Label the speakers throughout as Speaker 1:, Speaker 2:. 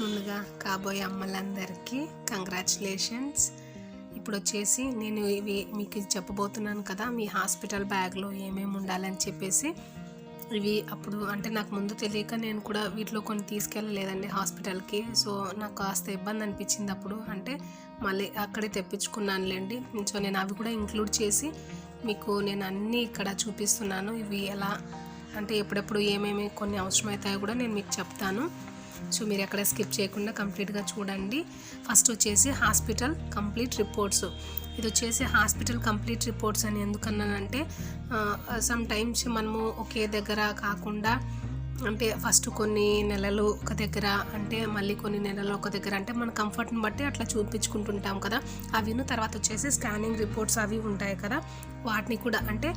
Speaker 1: ముందుగా కాబోయే అమ్మలందరికీ కంగ్రాచులేషన్స్. ఇప్పుడు వచ్చేసి నేను ఇవి మీకు చెప్పబోతున్నాను కదా, మీ హాస్పిటల్ బ్యాగ్లో ఏమేమి ఉండాలని చెప్పేసి. ఇవి అప్పుడు అంటే నాకు ముందు తెలియక నేను కూడా వీటిలో కొన్ని తీసుకెళ్ళలేదండి హాస్పిటల్కి. సో నాకు కాస్త ఇబ్బంది అనిపించింది అప్పుడు, అంటే మళ్ళీ అక్కడే తెప్పించుకున్నానులేండి. సో నేను అవి కూడా ఇంక్లూడ్ చేసి మీకు నేను అన్నీ ఇక్కడ చూపిస్తున్నాను. ఇవి ఎలా అంటే ఎప్పుడెప్పుడు ఏమేమి కొన్ని అవసరమవుతాయో కూడా నేను మీకు చెప్తాను. సో మీరు ఎక్కడ స్కిప్ చేయకుండా కంప్లీట్గా చూడండి. ఫస్ట్ వచ్చేసి హాస్పిటల్ కంప్లీట్ రిపోర్ట్స్. ఇది వచ్చేసి హాస్పిటల్ కంప్లీట్ రిపోర్ట్స్ అని ఎందుకన్నానంటే సమ్ టైమ్స్ మనము ఒకే దగ్గర కాకుండా అంటే ఫస్ట్ కొన్ని నెలలు ఒక దగ్గర, అంటే మళ్ళీ కొన్ని నెలలు ఒక దగ్గర, అంటే మన కంఫర్ట్ని బట్టి అట్లా చూపించుకుంటుంటాం కదా. అవిను తర్వాత వచ్చేసి స్కానింగ్ రిపోర్ట్స్ అవి ఉంటాయి కదా, వాటిని కూడా అంటే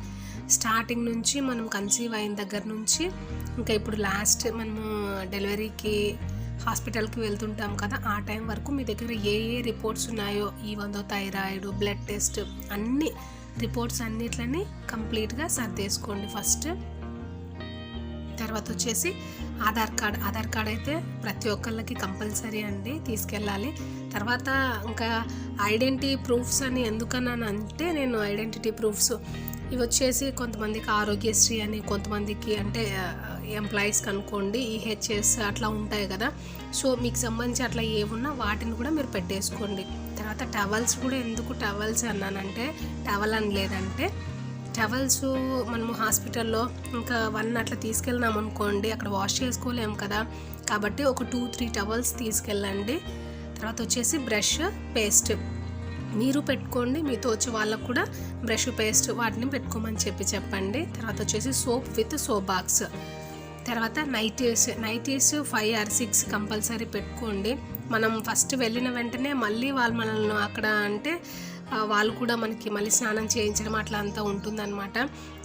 Speaker 1: స్టార్టింగ్ నుంచి మనం కన్సీవ్ అయిన దగ్గర నుంచి ఇంకా ఇప్పుడు లాస్ట్ మనము డెలివరీకి హాస్పిటల్కి వెళ్తుంటాం కదా, ఆ టైం వరకు మీ దగ్గర ఏ ఏ రిపోర్ట్స్ ఉన్నాయో, ఈవెందో థైరాయిడ్, బ్లడ్ టెస్ట్, అన్ని రిపోర్ట్స్ అన్నిట్లని కంప్లీట్గా సర్దేసుకోండి ఫస్ట్. తర్వాత వచ్చేసి ఆధార్ కార్డ్ అయితే ప్రతి ఒక్కళ్ళకి కంపల్సరీ అండి, తీసుకెళ్ళాలి. తర్వాత ఇంకా ఐడెంటిటీ ప్రూఫ్స్ అని ఎందుకన్నానంటే, నేను ఐడెంటిటీ ప్రూఫ్స్ ఇవి వచ్చేసి కొంతమందికి ఆరోగ్యశ్రీ అని, కొంతమందికి అంటే ఎంప్లాయీస్కి అనుకోండి ఈహెచ్ఎస్ అట్లా ఉంటాయి కదా. సో మీకు సంబంధించి అట్లా ఏమున్నా వాటిని కూడా మీరు పెట్టేసుకోండి. తర్వాత టవల్స్ కూడా, ఎందుకు టవల్స్ అన్నానంటే, టవల్ అని లేదంటే టవల్స్ మనము హాస్పిటల్లో ఇంకా 1 అట్లా తీసుకెళ్ళినాం అనుకోండి, అక్కడ వాష్ చేసుకోలేము కదా, కాబట్టి ఒక 2-3 టవల్స్ తీసుకెళ్ళండి. తర్వాత వచ్చేసి బ్రష్, పేస్ట్ మీరు పెట్టుకోండి, మీతో వచ్చే వాళ్ళకు కూడా బ్రష్, పేస్ట్ వాటిని పెట్టుకోమని చెప్పండి. తర్వాత వచ్చేసి సోప్ విత్ సోప్ బాక్స్. తర్వాత నైటీస్ 5 or 6 కంపల్సరీ పెట్టుకోండి. మనం ఫస్ట్ వెళ్ళిన వెంటనే మళ్ళీ వాళ్ళు మనల్ని అక్కడ అంటే వాళ్ళు కూడా మనకి మళ్ళీ స్నానం చేయించడం అట్లా అంతా ఉంటుందన్నమాట.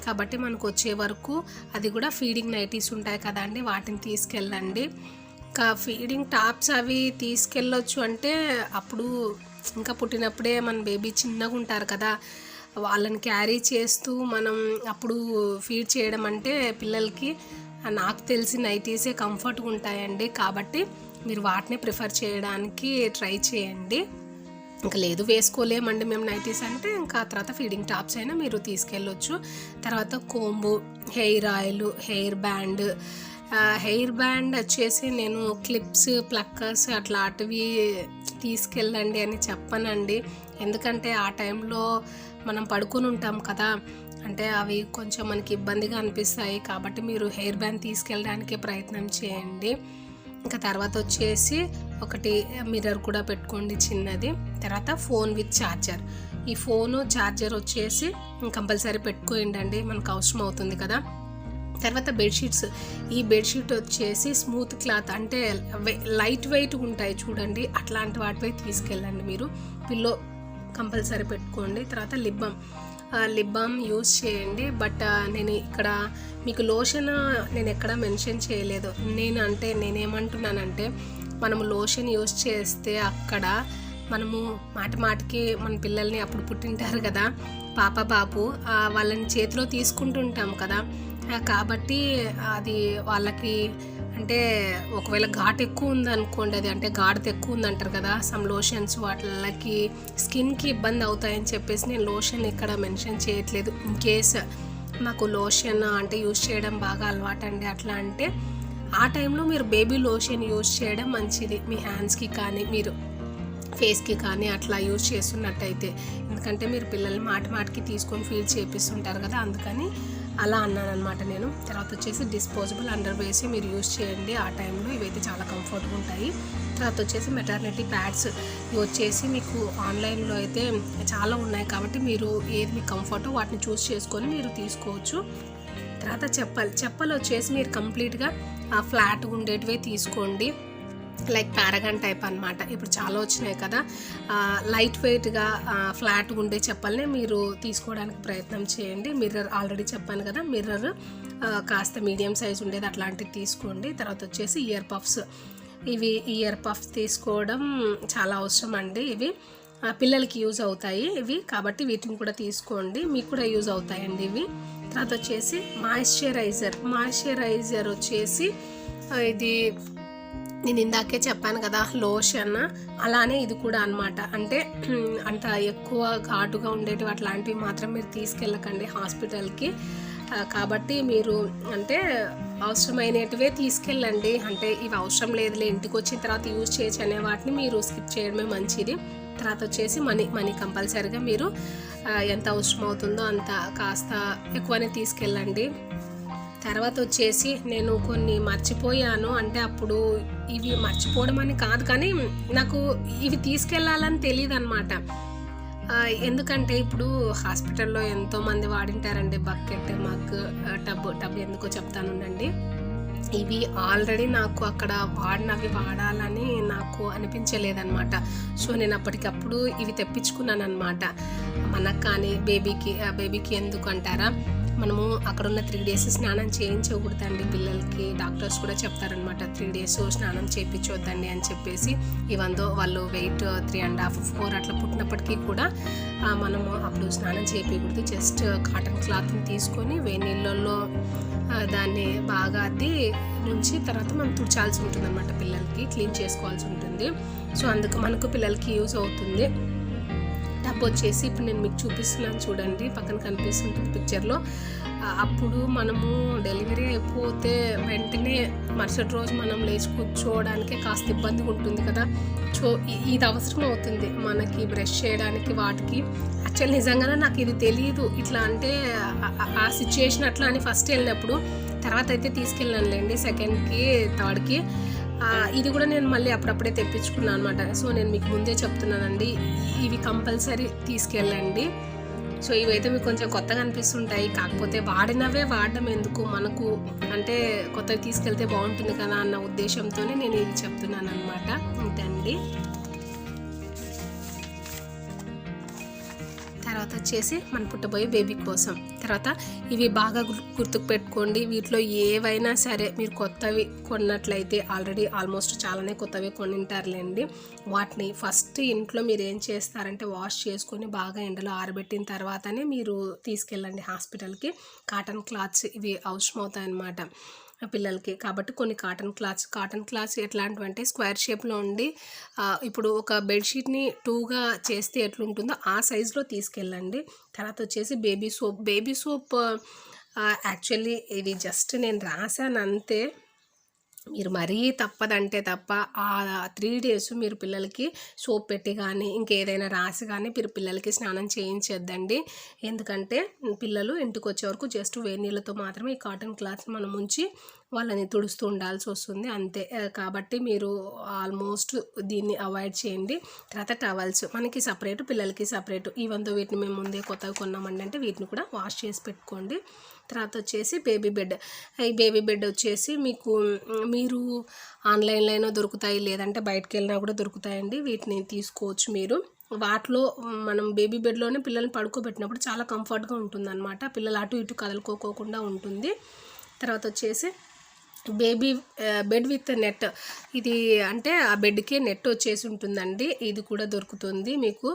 Speaker 1: కాబట్టి మనకు వచ్చే వరకు అది కూడా ఫీడింగ్ నైటీస్ ఉంటాయి కదా అండి, వాటిని తీసుకెళ్ళండి. ఇంకా ఫీడింగ్ టాప్స్ అవి తీసుకెళ్ళొచ్చు అంటే అప్పుడు ఇంకా పుట్టినప్పుడే మన బేబీ చిన్నగా ఉంటారు కదా, వాళ్ళని క్యారీ చేస్తూ మనం అప్పుడు ఫీడ్ చేయడం అంటే పిల్లలకి నాకు తెలిసి నైటీసే కంఫర్ట్గా ఉంటాయండి. కాబట్టి మీరు వాటిని ప్రిఫర్ చేయడానికి ట్రై చేయండి. ఇంకా లేదు వేసుకోలేమండి మేము నైటీస్ అంటే, ఇంకా తర్వాత ఫీడింగ్ టాప్స్ అయినా మీరు తీసుకెళ్ళొచ్చు. తర్వాత కోంబు, హెయిర్ ఆయిల్, హెయిర్ బ్యాండ్ వచ్చేసి నేను క్లిప్స్, ప్లక్కర్స్ అట్లాంటివి తీసుకెళ్ళండి అని చెప్పనండి. ఎందుకంటే ఆ టైంలో మనం పడుకొని ఉంటాం కదా, అంటే అవి కొంచెం మనకి ఇబ్బందిగా అనిపిస్తాయి. కాబట్టి మీరు హెయిర్ బ్యాండ్ తీసుకెళ్ళడానికి ప్రయత్నం చేయండి. ఇంకా తర్వాత వచ్చేసి ఒకటి మిర్రర్ కూడా పెట్టుకోండి చిన్నది. తర్వాత ఫోన్ విత్ ఛార్జర్. ఈ ఫోను ఛార్జర్ వచ్చేసి కంపల్సరీ పెట్టుకోండి, మనకు అవసరం అవుతుంది కదా. తర్వాత బెడ్షీట్స్. ఈ బెడ్షీట్ వచ్చేసి స్మూత్ క్లాత్ అంటే లైట్ వెయిట్ ఉంటాయి చూడండి, అట్లాంటి వాటిపై తీసుకెళ్ళండి మీరు. పిల్లో కంపల్సరీ పెట్టుకోండి. తర్వాత లిప్ బామ్ యూజ్ చేయండి. బట్ నేను ఇక్కడ మీకు లోషన్ నేను ఎక్కడ మెన్షన్ చేయలేదు. నేనేమంటున్నానంటే, మనము లోషన్ యూజ్ చేస్తే అక్కడ మనము మాటికి మన పిల్లల్ని అప్పుడు పుట్టింటారు కదా, పాప బాబు, వాళ్ళని చేతిలో తీసుకుంటుంటాం కదా, కాబట్టి అది వాళ్ళకి అంటే ఒకవేళ ఘాటు ఎక్కువ ఉందనుకోండి, అది అంటే గాఢత ఎక్కువ ఉందంటారు కదా సమ్ లోషన్స్, వాళ్ళకి స్కిన్కి ఇబ్బంది అవుతాయని చెప్పేసి నేను లోషన్ ఇక్కడ మెన్షన్ చేయట్లేదు. ఇన్ కేస్ మాకు లోషన్ అంటే యూజ్ చేయడం బాగా అలవాటండి అట్లా అంటే, ఆ టైంలో మీరు బేబీ లోషన్ యూజ్ చేయడం మంచిది. మీ హ్యాండ్స్కి కానీ మీరు ఫేస్కి కానీ అట్లా యూజ్ చేస్తున్నట్టయితే, ఎందుకంటే మీరు పిల్లల్ని మాటికి తీసుకొని ఫీల్ చేపిస్తుంటారు కదా, అందుకని అలా అన్నాను అనమాట నేను. తర్వాత వచ్చేసి డిస్పోజబుల్ అండర్వేర్స్ మీరు యూజ్ చేయండి ఆ టైంలో, ఇవైతే చాలా కంఫర్ట్గా ఉంటాయి. తర్వాత వచ్చేసి మెటర్నిటీ ప్యాడ్స్. ఇవి వచ్చేసి మీకు ఆన్లైన్లో అయితే చాలా ఉన్నాయి, కాబట్టి మీరు ఏది మీకు కంఫర్టో వాటిని చూస్ చేసుకొని మీరు తీసుకోవచ్చు. తర్వాత చెప్పలు వచ్చేసి మీరు కంప్లీట్గా ఫ్లాట్గా ఉండేటివే తీసుకోండి, లైక్ పారగాన్ టైప్ అనమాట. ఇప్పుడు చాలా వచ్చినాయి కదా, లైట్ వెయిట్గా ఫ్లాట్గా ఉండే చెప్పల్నే మీరు తీసుకోవడానికి ప్రయత్నం చేయండి. మిర్రర్ ఆల్రెడీ చెప్పాను కదా, మిర్రర్ కాస్త మీడియం సైజ్ ఉండేది అట్లాంటివి తీసుకోండి. తర్వాత వచ్చేసి ఇయర్ పఫ్స్ తీసుకోవడం చాలా అవసరం అండి. ఇవి పిల్లలకి యూజ్ అవుతాయి ఇవి, కాబట్టి వీటిని కూడా తీసుకోండి, మీకు కూడా యూజ్ అవుతాయండి ఇవి. తర్వాత వచ్చేసి మాయిశ్చరైజర్ వచ్చేసి ఇది నేను ఇందాకే చెప్పాను కదా లోషన్, అలానే ఇది కూడా అనమాట. అంటే అంత ఎక్కువ ఘాటుగా ఉండేటివి అట్లాంటివి మాత్రం మీరు తీసుకెళ్ళకండి హాస్పిటల్కి. కాబట్టి మీరు అంటే అవసరమైనటివే తీసుకెళ్ళండి. అంటే ఇవి అవసరం లేదులే ఇంటికి వచ్చిన తర్వాత యూజ్ చేయొచ్చు అనే వాటిని మీరు స్కిప్ చేయడమే మంచిది. తర్వాత వచ్చేసి మనీ కంపల్సరీగా మీరు ఎంత అవసరం అవుతుందో అంత కాస్త ఎక్కువనే తీసుకెళ్ళండి. తర్వాత వచ్చేసి నేను కొన్ని మర్చిపోయాను. అంటే అప్పుడు ఇవి మర్చిపోవడం అని కాదు, కానీ నాకు ఇవి తీసుకెళ్ళాలని తెలియదు అనమాట. ఎందుకంటే ఇప్పుడు హాస్పిటల్లో ఎంతోమంది వాడింటారండి బకెట్, మగ్, టబ్ ఎందుకో చెప్తానుండండి. ఇవి ఆల్రెడీ నాకు అక్కడ వాడాలని నాకు అనిపించలేదన్నమాట. సో నేను అప్పటికప్పుడు ఇవి తెప్పించుకున్నాను అనమాట. మనకు కానీ బేబీకి ఎందుకు అంటారా, మనము అక్కడ ఉన్న 3 days స్నానం చేయించకూడదండి పిల్లలకి. డాక్టర్స్ కూడా చెప్తారనమాట 3 days స్నానం చేయించొద్దండి అని చెప్పేసి. ఇవందో వాళ్ళు వెయిట్ 3.5, 4 అట్లా పుట్టినప్పటికీ కూడా మనము అప్పుడు స్నానం చేయకూడదు. జస్ట్ కాటన్ క్లాత్ని తీసుకొని వేడి నీళ్ళల్లో దాన్ని బాగా అద్ది ఉంచి తర్వాత మనం తుడిచాల్సి ఉంటుంది అనమాట. పిల్లలకి క్లీన్ చేసుకోవాల్సి ఉంటుంది. సో అందుకు మనకు పిల్లలకి యూజ్ అవుతుంది. టబ్ వచ్చేసి ఇప్పుడు నేను మీకు చూపిస్తున్నాను చూడండి, పక్కన కనిపిస్తుంటుంది పిక్చర్లో. అప్పుడు మనము డెలివరీ అయిపోతే వెంటనే మరుసటి రోజు మనం లేచి కూర్చోవడానికే కాస్త ఇబ్బందిగా ఉంటుంది కదా. సో ఇది అవసరం అవుతుంది మనకి బ్రష్ చేయడానికి వాటికి. యాక్చువల్ నిజంగానే నాకు ఇది తెలియదు ఇట్లా, అంటే ఆ సిచ్యుయేషన్ అట్లా అని ఫస్ట్ వెళ్ళినప్పుడు. తర్వాత అయితే తీసుకెళ్ళానులేండి 2కి 3కి. ఇది కూడా నేను మళ్ళీ అప్పుడప్పుడే తెప్పించుకున్నాను అనమాట. సో నేను మీకు ముందే చెప్తున్నానండి, ఇవి కంపల్సరీ తీసుకెళ్ళండి. సో ఇవైతే మీకు కొంచెం కొత్తగా అనిపిస్తుంటాయి, కాకపోతే వాడినవే వాడడం ఎందుకు, మనకు అంటే కొత్తవి తీసుకెళ్తే బాగుంటుంది కదా అన్న ఉద్దేశంతోనే నేను ఇది చెప్తున్నాను అనమాట. ఇంతండి. తర్వాత వచ్చేసి మన పుట్టబోయే బేబీ కోసం. తర్వాత ఇవి బాగా గుర్తుకు పెట్టుకోండి. వీటిలో ఏవైనా సరే మీరు కొత్తవి కొన్నట్లయితే ఆల్రెడీ ఆల్మోస్ట్ చాలానే కొత్తవి కొనింటారులేండి. వాటిని ఫస్ట్ ఇంట్లో మీరు ఏం చేస్తారంటే వాష్ చేసుకొని బాగా ఎండలో ఆరబెట్టిన తర్వాతనే మీరు తీసుకెళ్ళండి హాస్పిటల్కి. కాటన్ క్లాత్స్ ఇవి అవసరం అవుతాయన్నమాట పిల్లలకి. కాబట్టి కొన్ని కాటన్ క్లాత్స్ ఎట్లాంటివి అంటే స్క్వేర్ షేప్లో ఉండి, ఇప్పుడు ఒక బెడ్షీట్ని 2గా చేస్తే ఎట్లుంటుందో ఆ సైజులో తీసుకెళ్ళండి. తర్వాత వచ్చేసి బేబీ సోప్ యాక్చువల్లీ ఇది జస్ట్ నేను రాశాను అంతే. మీరు మరీ తప్పదంటే తప్ప ఆ 3 days మీరు పిల్లలకి సోప్ పెట్టి కానీ ఇంకేదైనా రాసి కానీ మీరు పిల్లలకి స్నానం చేయించొద్దండి. ఎందుకంటే పిల్లలు ఇంటికి వచ్చే వరకు జస్ట్ వేడి నీళ్ళతో మాత్రమే ఈ కాటన్ క్లాత్ మనం ఉంచి వాళ్ళని తుడుస్తూ ఉండాల్సి వస్తుంది అంతే. కాబట్టి మీరు ఆల్మోస్ట్ దీన్ని అవాయిడ్ చేయండి. తర్వాత టవల్స్ మనకి సపరేట్, పిల్లలకి సపరేట్. ఈవెంతో వీటిని మేము ముందే కొత్తగా కొన్నామండి అంటే వీటిని కూడా వాష్ చేసి పెట్టుకోండి. తర్వాత వచ్చేసి బేబీ బెడ్. ఈ బేబీ బెడ్ వచ్చేసి మీరు ఆన్లైన్లో దొరుకుతాయి, లేదంటే బయటకు వెళ్ళినా కూడా దొరుకుతాయండి. వీటిని తీసుకోవచ్చు మీరు. వాటిలో మనం బేబీ బెడ్లోనే పిల్లల్ని పడుకోబెట్టినప్పుడు చాలా కంఫర్ట్గా ఉంటుందన్నమాట. పిల్లలు అటు ఇటు కదులుకోకుండా ఉంటుంది. తర్వాత వచ్చేసి బెడ్ విత్ నెట్. ఇది అంటే ఆ బెడ్కే నెట్ వచ్చేసి ఉంటుందండి. ఇది కూడా దొరుకుతుంది మీకు.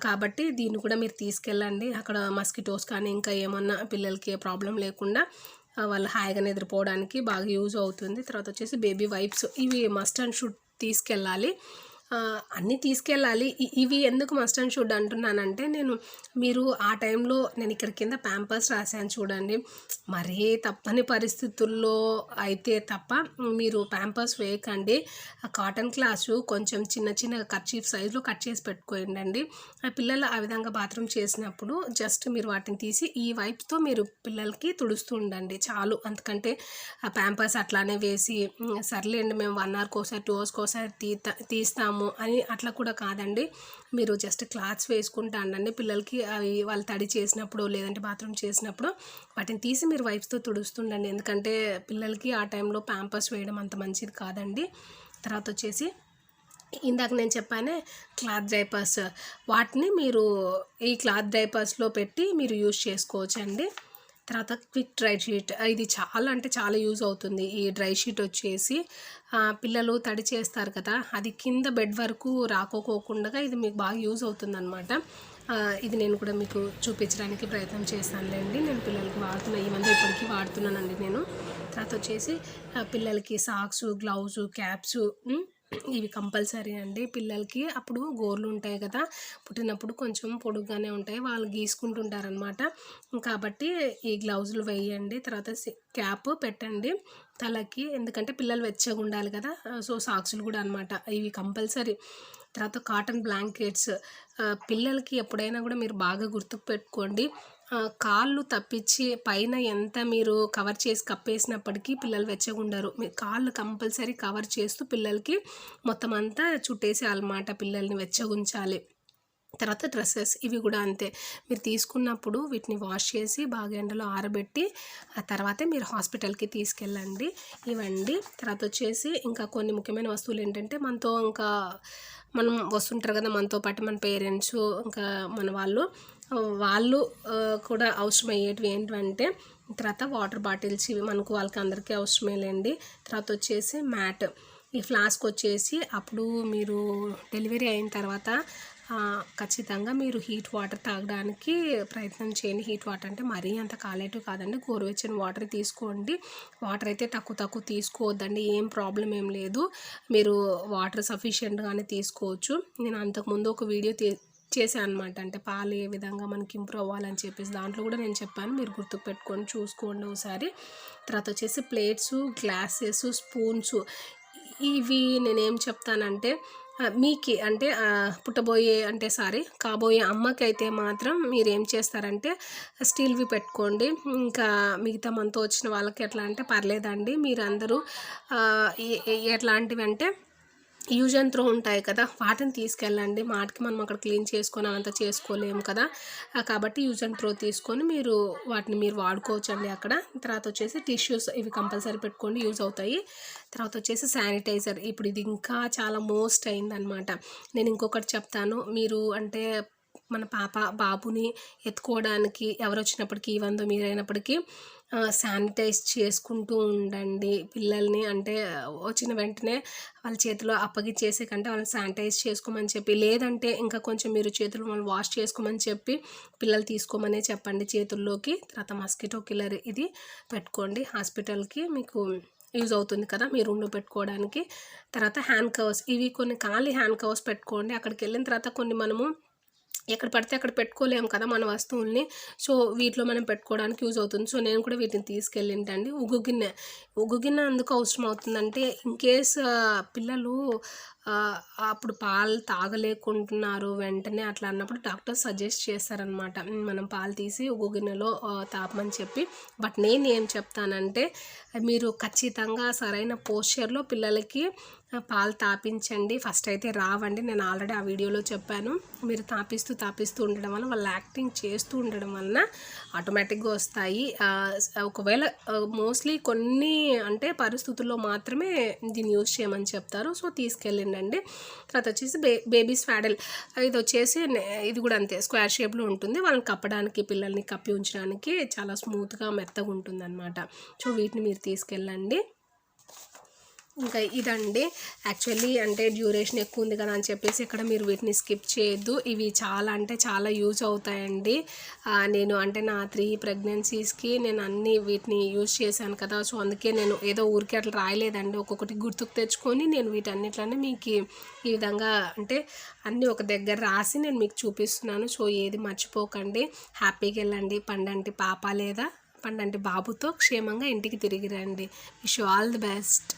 Speaker 1: కాబట్టి దీన్ని కూడా మీరు తీసుకెళ్ళండి. అక్కడ మస్కిటోస్ కానీ ఇంకా ఏమన్నా పిల్లలకి ప్రాబ్లం లేకుండా వాళ్ళు హాయిగా నిద్రపోవడానికి బాగా యూజ్ అవుతుంది. తర్వాత వచ్చేసి బేబీ వైప్స్, ఇవి మస్ట్ అండ్ షుడ్ తీసుకెళ్ళాలి. అన్నీ తీసుకెళ్ళాలి. ఇవి ఎందుకు మస్ట్ అండ్ షుడ్ అంటున్నానంటే, మీరు ఆ టైంలో నేను ఇక్కడ కింద ప్యాంపర్స్ రాశాను చూడండి. మరీ తప్పని పరిస్థితుల్లో అయితే తప్ప మీరు ప్యాంపర్స్ వేయకండి. ఆ కాటన్ క్లాసు కొంచెం చిన్న కర్చీఫ్ సైజులో కట్ చేసి పెట్టుకోండి. ఆ పిల్లలు ఆ విధంగా బాత్రూమ్ చేసినప్పుడు జస్ట్ మీరు వాటిని తీసి ఈ వైప్స్తో మీరు పిల్లలకి తుడుస్తూ ఉండండి చాలు. అందుకంటే ఆ ప్యాంపర్స్ అట్లానే వేసి సర్లేండి మేము 1 hourకి ఒకసారి 2 hours ఒకసారి తీస్తాము అని అట్లా కూడా కాదండి. మీరు జస్ట్ క్లాత్స్ వేసుకుంటా ఉండండి పిల్లలకి. అవి వాళ్ళు తడి చేసినప్పుడు లేదంటే బాత్రూమ్ చేసినప్పుడు వాటిని తీసి మీరు వైప్స్తో తుడుస్తుండండి. ఎందుకంటే పిల్లలకి ఆ టైంలో ప్యాంపర్స్ వేయడం అంత మంచిది కాదండి. తర్వాత వచ్చేసి ఇందాక నేను చెప్పానే క్లాత్ డైపర్స్, వాటిని మీరు ఈ క్లాత్ డైపర్స్లో పెట్టి మీరు యూజ్ చేసుకోవచ్చండి. తర్వాత క్విక్ డ్రై షీట్, ఇది చాలా అంటే చాలా యూజ్ అవుతుంది. ఈ డ్రై షీట్ వచ్చేసి పిల్లలు తడి చేస్తారు కదా, అది కింద బెడ్ వరకు రాకోకుండా ఇది మీకు బాగా యూజ్ అవుతుందన్నమాట. ఇది నేను కూడా మీకు చూపించడానికి ప్రయత్నం చేస్తానులేండి. నేను పిల్లలకి వాడుతున్నా, ఈ మధ్య ఇప్పటికీ వాడుతున్నానండి నేను. తర్వాత వచ్చేసి పిల్లలకి సాక్స్, గ్లౌజు, క్యాప్స్ ఇవి కంపల్సరీ అండి పిల్లలకి. అప్పుడు గోర్లు ఉంటాయి కదా, పుట్టినప్పుడు కొంచెం పొడుగ్గానే ఉంటాయి, వాళ్ళు గీసుకుంటుంటారనమాట. కాబట్టి ఈ గ్లౌజులు వేయండి. తర్వాత క్యాప్ పెట్టండి తలకి, ఎందుకంటే పిల్లలు వెచ్చగా ఉండాలి కదా. సో సాక్సులు కూడా అనమాట, ఇవి కంపల్సరీ. తర్వాత కాటన్ బ్లాంకెట్స్ పిల్లలకి ఎప్పుడైనా కూడా మీరు బాగా గుర్తుకు పెట్టుకోండి. కాళ్ళు తప్పించి పైన ఎంత మీరు కవర్ చేసి కప్పేసినప్పటికీ పిల్లలు వెచ్చగుండరు. మీరు కాళ్ళు కంపల్సరీ కవర్ చేస్తూ పిల్లలకి మొత్తం అంతా చుట్టేసేయాలన్నమాట, పిల్లల్ని వెచ్చగుంచాలి. తర్వాత డ్రెస్సెస్ ఇవి కూడా అంతే, మీరు తీసుకున్నప్పుడు వీటిని వాష్ చేసి బాగా ఎండలో ఆరబెట్టి ఆ తర్వాతే మీరు హాస్పిటల్కి తీసుకెళ్ళండి. ఇవ్వండి. తర్వాత వచ్చేసి ఇంకా కొన్ని ముఖ్యమైన వస్తువులు ఏంటంటే, మనతో ఇంకా మనం వస్తుంటారు కదా మనతో పాటు మన పేరెంట్స్, ఇంకా మన వాళ్ళు కూడా అవసరమయ్యేటివి ఏంటంటే, తర్వాత వాటర్ బాటిల్స్, ఇవి మనకు వాళ్ళకి అందరికీ అవసరమేలేండి. తర్వాత వచ్చేసి మ్యాట్, ఈ ఫ్లాస్క్ వచ్చేసి అప్పుడు మీరు డెలివరీ అయిన తర్వాత ఖచ్చితంగా మీరు హీట్ వాటర్ తాగడానికి ప్రయత్నం చేయండి. హీట్ వాటర్ అంటే మరీ అంత కాలేటివ్ కాదండి, గోరువెచ్చని వాటర్ తీసుకోండి. వాటర్ అయితే తక్కువ తీసుకోవద్దండి, ఏం ప్రాబ్లం ఏం లేదు, మీరు వాటర్ సఫిషియెంట్గానే తీసుకోవచ్చు. నేను అంతకుముందు ఒక వీడియో చేశాను అనమాట, అంటే పాలు ఏ విధంగా మనకి ఇంప్రూవ్ అవ్వాలని చెప్పేసి, దాంట్లో కూడా నేను చెప్పాను, మీరు గుర్తుకు పెట్టుకొని చూసుకోండి ఒకసారి. తర్వాత వచ్చేసి ప్లేట్స్, గ్లాసెస్, స్పూన్స్, ఇవి నేనేం చెప్తానంటే మీకి అంటే కాబోయే అమ్మకి అయితే మాత్రం మీరు ఏం చేస్తారంటే స్టీల్వి పెట్టుకోండి. ఇంకా మిగతా మనతో వచ్చిన వాళ్ళకి ఎట్లా అంటే పర్లేదండి, మీరు అందరూ ఎట్లాంటివి అంటే యూజ్ అండ్ త్రో ఉంటాయి కదా, వాటిని తీసుకెళ్ళండి. మాటికి మనం అక్కడ క్లీన్ చేసుకొని అంతా చేసుకోలేము కదా, కాబట్టి యూజ్ అండ్ త్రో తీసుకొని మీరు వాటిని మీరు వాడుకోవచ్చండి అక్కడ. తర్వాత వచ్చేసి టిష్యూస్, ఇవి కంపల్సరీ పెట్టుకోండి, యూజ్ అవుతాయి. తర్వాత వచ్చేసి శానిటైజర్, ఇప్పుడు ఇది ఇంకా చాలా మోస్ట్ అయిందనమాట. నేను ఇంకొకటి చెప్తాను, మీరు అంటే మన బాబుని ఎత్తుకోవడానికి ఎవరు వచ్చినప్పటికీ, ఈవెందో మీరైనప్పటికీ శానిటైజ్ చేసుకుంటూ ఉండండి పిల్లల్ని. అంటే వచ్చిన వెంటనే వాళ్ళ చేతిలో అప్పగిచ్చేసే కంటే వాళ్ళని శానిటైజ్ చేసుకోమని చెప్పి, లేదంటే ఇంకా కొంచెం మీరు చేతులు వాళ్ళు వాష్ చేసుకోమని చెప్పి పిల్లలు తీసుకోమనే చెప్పండి చేతుల్లోకి. తర్వాత మస్కిటో కిల్లర్ ఇది పెట్టుకోండి, హాస్పిటల్కి మీకు యూజ్ అవుతుంది కదా మీ రూమ్లో పెట్టుకోవడానికి. తర్వాత హ్యాండ్ కవర్స్, ఇవి కొన్ని ఖాళీ హ్యాండ్ కవర్స్ పెట్టుకోండి. అక్కడికి వెళ్ళిన తర్వాత కొన్ని మనము ఎక్కడ పడితే అక్కడ పెట్టుకోలేము కదా మన వస్తువుల్ని, సో వీటిలో మనం పెట్టుకోవడానికి యూజ్ అవుతుంది. సో నేను కూడా వీటిని తీసుకెళ్ళింటండి. ఉగ్గు గిన్నె అందుకు అవసరం అవుతుందంటే, ఇన్ కేస్ పిల్లలు అప్పుడు పాలు తాగలేకుంటున్నారు వెంటనే అట్లా అన్నప్పుడు డాక్టర్ సజెస్ట్ చేస్తారనమాట, మనం పాలు తీసి ఉగ్గు గిన్నెలో తాపమని చెప్పి. బట్ నేను ఏం చెప్తానంటే, మీరు ఖచ్చితంగా సరైన పోస్చర్లో పిల్లలకి పాలు తాపించండి. ఫస్ట్ అయితే రావండి, నేను ఆల్రెడీ ఆ వీడియోలో చెప్పాను. మీరు తాపిస్తూ ఉండడం వల్ల, వాళ్ళు యాక్టింగ్ చేస్తూ ఉండడం వలన ఆటోమేటిక్గా వస్తాయి. ఒకవేళ మోస్ట్లీ కొన్ని అంటే పరిస్థితుల్లో మాత్రమే దీన్ని యూజ్ చేయమని చెప్తారు, సో తీసుకెళ్ళండి. తర్వాత వచ్చేసి బేబీ స్వాడల్, ఇది వచ్చేసి ఇది కూడా అంతే, స్క్వేర్ షేప్లో ఉంటుంది. వాళ్ళని కప్పడానికి, పిల్లల్ని కప్పి ఉంచడానికి చాలా స్మూత్గా మెత్తగా ఉంటుంది అనమాట. సో వీటిని మీరు తీసుకెళ్ళండి. ఇంకా ఇదండి, యాక్చువల్లీ అంటే డ్యూరేషన్ ఎక్కువ ఉంది కదా అని చెప్పేసి ఇక్కడ మీరు వీటిని స్కిప్ చేయొద్దు. ఇవి చాలా అంటే చాలా యూజ్ అవుతాయండి. నేను అంటే నా 3 ప్రెగ్నెన్సీస్కి నేను అన్నీ వీటిని యూజ్ చేశాను కదా, సో అందుకే నేను ఏదో ఊరికే అట్లా రాయలేదండి, ఒక్కొక్కటి గుర్తుకు తెచ్చుకొని నేను వీటన్నిట్లనే మీకు ఈ విధంగా అంటే అన్నీ ఒక దగ్గర రాసి నేను మీకు చూపిస్తున్నాను. సో ఏది మర్చిపోకండి, హ్యాపీగా వెళ్ళండి. పండంటి పాప లేదా పండంటి బాబుతో క్షేమంగా ఇంటికి తిరిగి రండి. Wish you all the best.